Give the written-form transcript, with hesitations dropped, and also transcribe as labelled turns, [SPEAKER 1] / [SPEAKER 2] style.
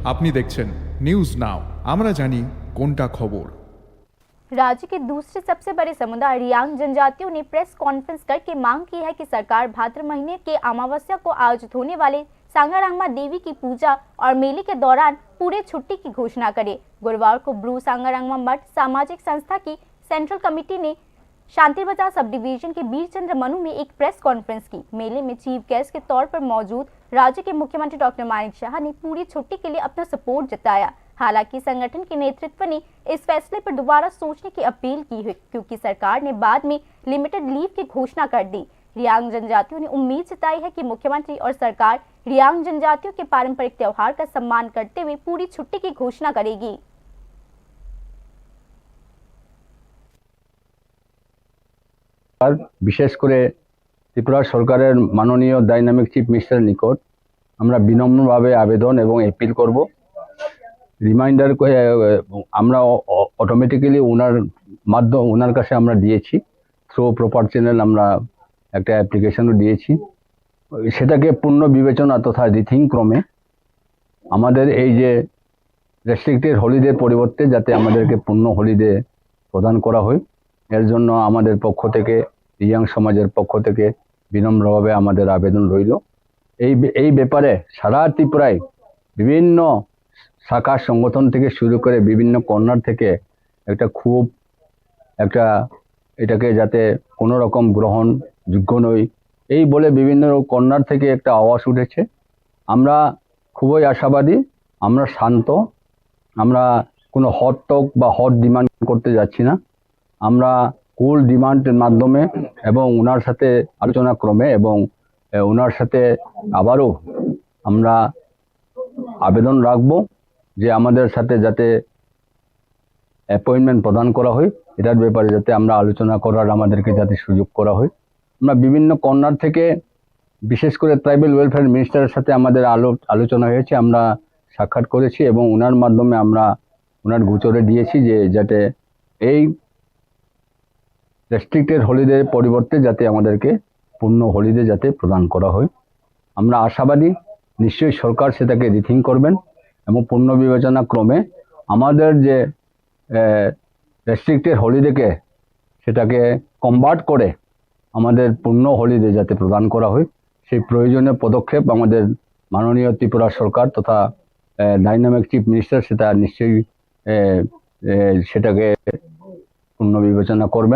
[SPEAKER 1] আপনি দেখছেন news now, আমরা জানি কোনটা খবর।
[SPEAKER 2] राज्य के दूसरे सबसे बड़े समुदाय रियांग जनजातियों ने प्रेस कॉन्फ्रेंस करके मांग की है कि सरकार भाद्र महीने के अमावस्या को आयोजित होने वाले सांगारांगमा देवी की पूजा और मेले के दौरान पूरे छुट्टी की घोषणा करे। गुरुवार को ब्रू सांगारांगमा मठ सामाजिक संस्था की सेंट्रल कमेटी ने शांति बाजार सब डिवीजन के बीरचंद्र मनु में एक प्रेस कॉन्फ्रेंस की। मेले में चीफ गेस्ट के तौर पर मौजूद राज्य के मुख्यमंत्री डॉक्टर मानिक शाह ने पूरी छुट्टी के लिए अपना सपोर्ट जताया। हालांकि संगठन के नेतृत्व ने इस फैसले पर दोबारा सोचने की अपील की है, क्योंकि सरकार ने बाद में लिमिटेड लीव की घोषणा कर दी। रियांग जनजातियों ने उम्मीद जताई है कि मुख्यमंत्री और सरकार रियांग जनजातियों के पारंपरिक त्योहार का सम्मान करते हुए पूरी छुट्टी की घोषणा करेगी।
[SPEAKER 3] বিশেষ করে ত্রিপুরা সরকারের মাননীয় ডাইনামিক চিফ মিনিস্টারের নিকট আমরা বিনম্রভাবে আবেদন এবং অ্যাপিল করব। রিমাইন্ডার আমরা অটোমেটিক্যালি ওনার কাছে আমরা দিয়েছি, থ্রু প্রপার চ্যানেল আমরা একটা অ্যাপ্লিকেশনও দিয়েছি। সেটাকে পূর্ণ বিবেচনা তথা রিথিং ক্রমে আমাদের এই যে রেস্ট্রিক্টেড হলিডে পরিবর্তে যাতে আমাদেরকে পূর্ণ হলিডে প্রদান করা হয়, এর জন্য আমাদের পক্ষ থেকে, রিয়াং সমাজের পক্ষ থেকে বিনম্রভাবে আমাদের আবেদন রইল। এই ব্যাপারে সারা ত্রিপুরায় বিভিন্ন শাখা সংগঠন থেকে শুরু করে বিভিন্ন কর্নার থেকে এটাকে যাতে কোনো রকম গ্রহণযোগ্য নয় এই বলে বিভিন্ন কর্নার থেকে একটা আওয়াজ উঠেছে। আমরা খুবই আশাবাদী, আমরা শান্ত, আমরা কোনো হট টক বা হট ডিমান্ড করতে যাচ্ছি না। আমরা কুল ডিমান্ডের মাধ্যমে এবং ওনার সাথে আলোচনা ক্রমে এবং ওনার সাথে আবারও আমরা আবেদন রাখবো যে আমাদের সাথে যাতে অ্যাপয়েন্টমেন্ট প্রদান করা হয়, এটার ব্যাপারে যাতে আমরা আলোচনা করার আমাদেরকে যাতে সুযোগ করা হয়। আমরা বিভিন্ন কর্নার থেকে, বিশেষ করে ট্রাইবাল ওয়েলফেয়ার মিনিস্টারের সাথে আমাদের আলোচনা হয়েছে, আমরা সাক্ষাৎ করেছি এবং ওনার মাধ্যমে আমরা ওনার গোচরে দিয়েছি যে যাতে এই রেস্ট্রিক্টেড হলিডের পরিবর্তে যাতে আমাদেরকে পূর্ণ হলিডে যাতে প্রদান করা হয়। আমরা আশাবাদী নিশ্চয়ই সরকার সেটাকে রিথিং করবেন এবং পূর্ণ বিবেচনা ক্রমে আমাদের যে রেস্ট্রিক্টেড হলিডেকে সেটাকে কনভার্ট করে আমাদের পূর্ণ হলিডে যাতে প্রদান করা হয়, সেই প্রয়োজনীয় পদক্ষেপ আমাদের মাননীয় ত্রিপুরা সরকার তথা ডাইনামিক চিফ মিনিস্টার সেটা নিশ্চয়ই সেটাকে পূর্ণ বিবেচনা করবেন।